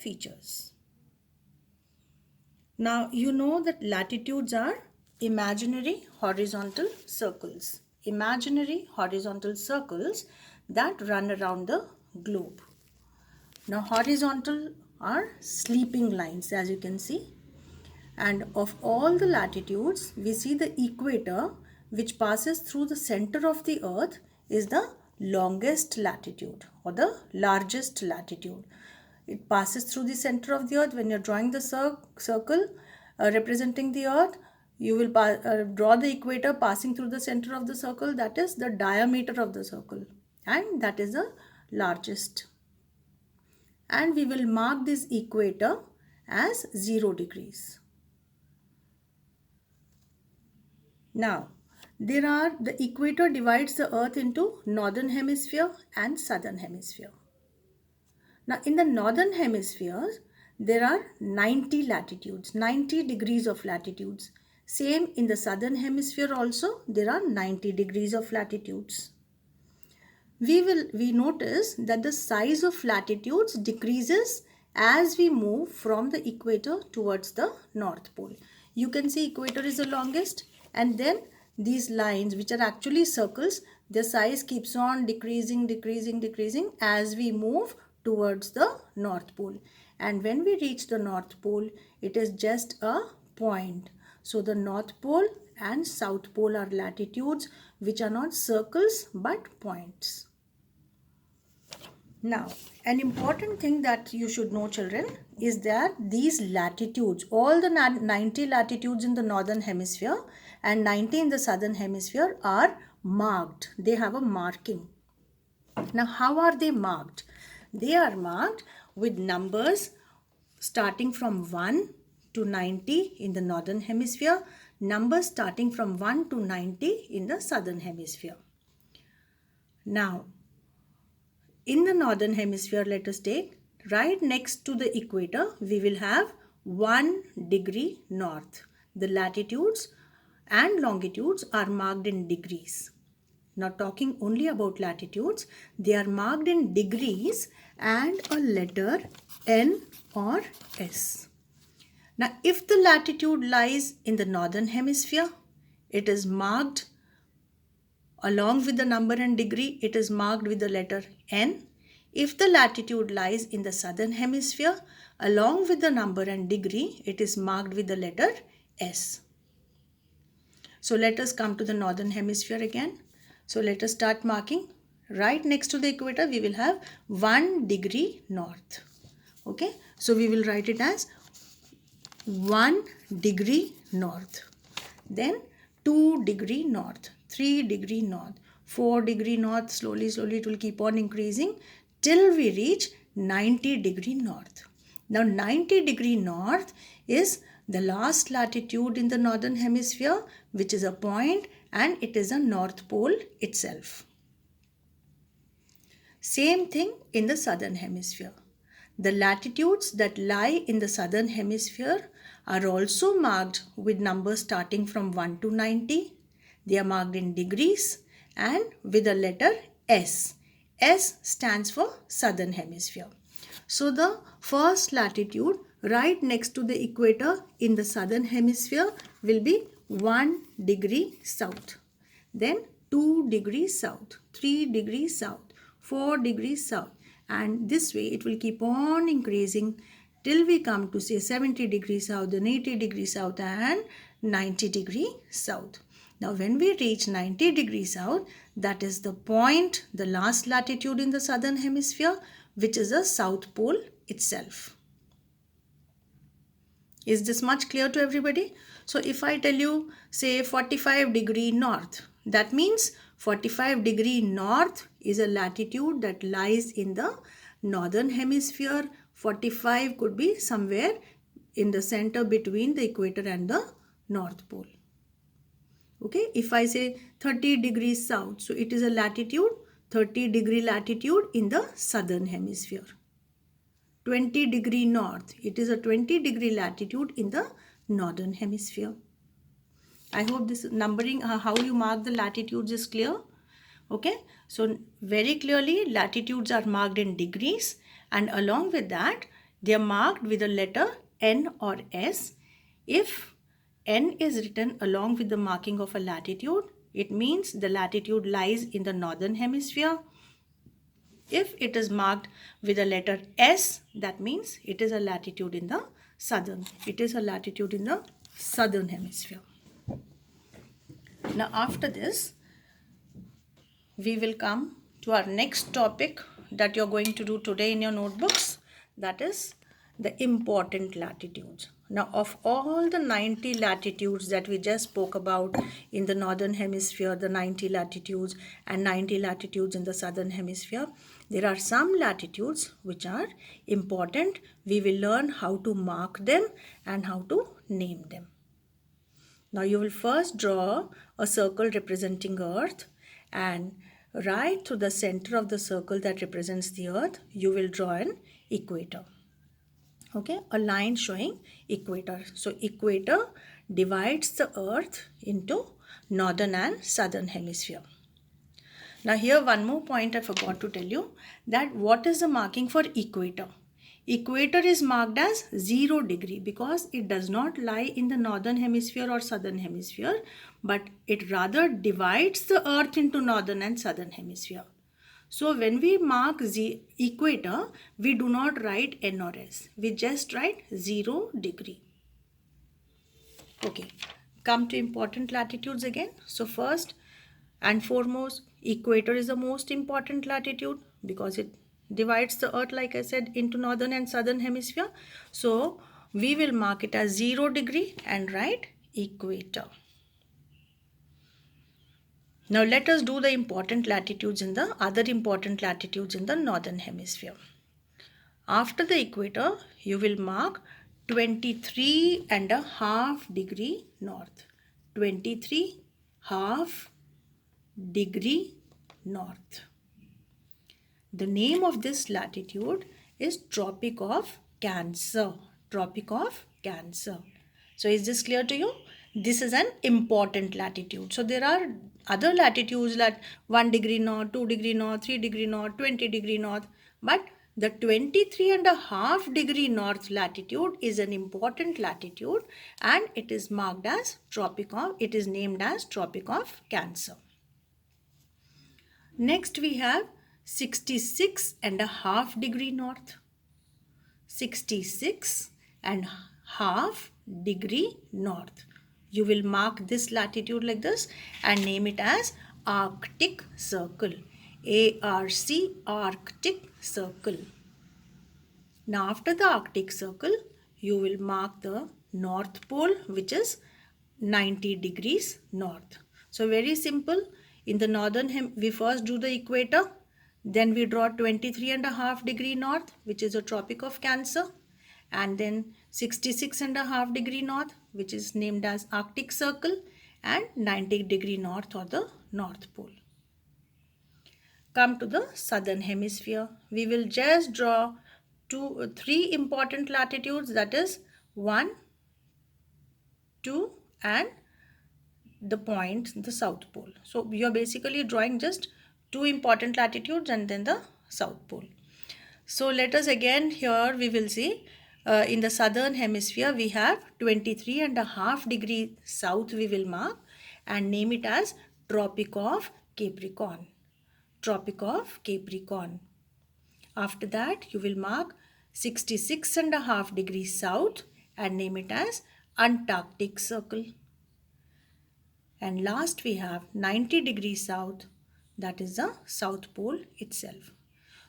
features. Now you know that latitudes are imaginary horizontal circles. Imaginary horizontal circles that run around the globe. Now horizontal are sleeping lines, as you can see. And of all the latitudes, we see the equator, which passes through the center of the earth, is the longest latitude or the largest latitude. It passes through the center of the earth. When you're drawing the circle representing the earth, you will draw the equator passing through the center of the circle. That is the diameter of the circle, and that is the largest. And we will mark this equator as 0 degrees. Now, the equator divides the earth into northern hemisphere and southern hemisphere. Now, in the northern hemisphere, there are 90 latitudes, 90 degrees of latitudes. Same in the southern hemisphere also, there are 90 degrees of latitudes. We notice that the size of latitudes decreases as we move from the equator towards the North Pole. You can see equator is the longest, and then these lines, which are actually circles, their size keeps on decreasing as we move towards the North Pole. And when we reach the North Pole, it is just a point. So the North Pole and South Pole are latitudes which are not circles but points. Now, an important thing that you should know, children, is that these latitudes, all the 90 latitudes in the northern hemisphere and 90 in the southern hemisphere, are marked. They have a marking. Now, how are they marked? They are marked with numbers starting from 1 to 90 in the northern hemisphere, numbers starting from 1 to 90 in the southern hemisphere. Now, in the northern hemisphere, let us take, right next to the equator, we will have 1 degree north. The latitudes and longitudes are marked in degrees. Now, talking only about latitudes, they are marked in degrees and a letter N or S. Now, if the latitude lies in the northern hemisphere, it is marked along with the number and degree, it is marked with the letter N. If the latitude lies in the southern hemisphere, along with the number and degree, it is marked with the letter S. So let us come to the northern hemisphere again. So let us start marking. Right next to the equator, we will have 1 degree north. Okay, so we will write it as 1 degree north. Then 2 degree north, 3 degree north, 4 degree north. Slowly it will keep on increasing till we reach 90 degree north. Now 90 degree north is the last latitude in the northern hemisphere, which is a point, and it is a North Pole itself. Same thing in the southern hemisphere. The latitudes that lie in the southern hemisphere are also marked with numbers starting from 1 to 90. They are marked in degrees and with the letter S. S stands for southern hemisphere. So the first latitude right next to the equator in the southern hemisphere will be 1 degree south. Then 2 degrees south, 3 degrees south, 4 degrees south, and this way it will keep on increasing till we come to say 70 degrees south, then 80 degrees south and 90 degree south. Now when we reach 90 degrees south, that is the point, the last latitude in the southern hemisphere, which is the South Pole itself. Is this much clear to everybody? So if I tell you say 45 degree north, that means 45 degree north is a latitude that lies in the northern hemisphere. 45 could be somewhere in the center between the equator and the North Pole. Okay, if I say 30 degrees south, so it is a latitude, 30 degree latitude in the southern hemisphere. 20 degree north, it is a 20 degree latitude in the northern hemisphere. I hope this numbering, how you mark the latitudes is clear. Okay, so very clearly latitudes are marked in degrees, and along with that They are marked with the letter N or S. If N is written along with the marking of a latitude, it means the latitude lies in the northern hemisphere. If it is marked with the letter S, that means it is a latitude in the southern. It is a latitude in the southern hemisphere. Now after this, we will come to our next topic that you're going to do today in your notebooks. That is the important latitudes. Now of all the 90 latitudes that we just spoke about in the northern hemisphere, the 90 latitudes and 90 latitudes in the southern hemisphere, there are some latitudes which are important. We will learn how to mark them and how to name them. Now you will first draw a circle representing Earth, and right through the center of the circle that represents the Earth, you will draw an equator. Okay, a line showing equator. So equator divides the Earth into northern and southern hemisphere. Now here one more point I forgot to tell you, that what is the marking for equator? Equator is marked as 0 degree because it does not lie in the northern hemisphere or southern hemisphere, but it rather divides the Earth into northern and southern hemisphere. So when we mark the equator, we do not write N or S. We just write 0 degree. Okay, come to important latitudes again. So first and foremost, equator is the most important latitude because it divides the Earth, like I said, into northern and southern hemisphere. So we will mark it as 0 degree and write equator. Now let us do the important latitudes in the other important latitudes in the northern hemisphere. After the equator, you will mark 23.5 degree north. 23.5 degree north. The name of this latitude is Tropic of Cancer. Tropic of Cancer. So is this clear to you? This is an important latitude. So there are other latitudes like 1 degree north, 2 degree north, 3 degree north, 20 degree north. But the 23.5 degree north latitude is an important latitude and it is marked as it is named as Tropic of Cancer. Next we have 66.5 degree north. 66.5 degree north. You will mark this latitude like this and name it as Arctic Circle. ARC, Arctic Circle. Now after the Arctic Circle, you will mark the North Pole, which is 90 degrees north. So very simple. In the northern we first do the equator, then we draw 23.5 degree north, which is a Tropic of Cancer, and then 66.5 degree north, which is named as Arctic Circle, and 90 degree north or the North Pole. Come to the southern hemisphere. We will just draw three important latitudes, that is 1, 2 and the point, the South Pole. So you are basically drawing just 2 important latitudes and then the South Pole. So let us again, here we will see in the southern hemisphere we have 23.5 degree south we will mark and name it as Tropic of Capricorn. Tropic of Capricorn. After that you will mark 66.5 degrees south and name it as Antarctic Circle. And last we have 90 degrees south, that is the South Pole itself.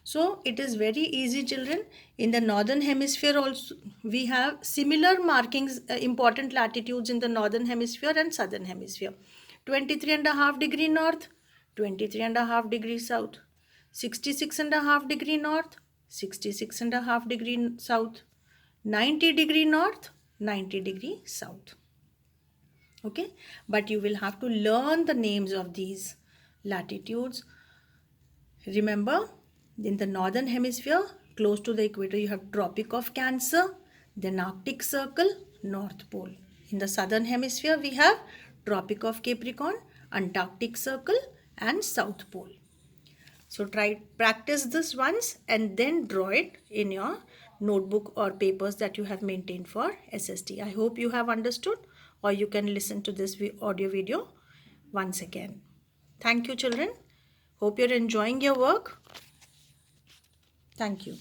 So it is very easy, children. In the northern hemisphere also we have similar markings, important latitudes in the northern hemisphere and southern hemisphere. 23.5 degree north, 23.5 degree south, 66.5 degree north, 66.5 degree south, 90 degree north, 90 degree south. Okay, but you will have to learn the names of these latitudes. Remember, in the northern hemisphere, close to the equator, you have Tropic of Cancer, then Arctic Circle, North Pole. In the southern hemisphere, we have Tropic of Capricorn, Antarctic Circle and South Pole. So practice this once and then draw it in your notebook or papers that you have maintained for SST. I hope you have understood, or you can listen to this audio video once again. Thank you, children. Hope you're enjoying your work. Thank you.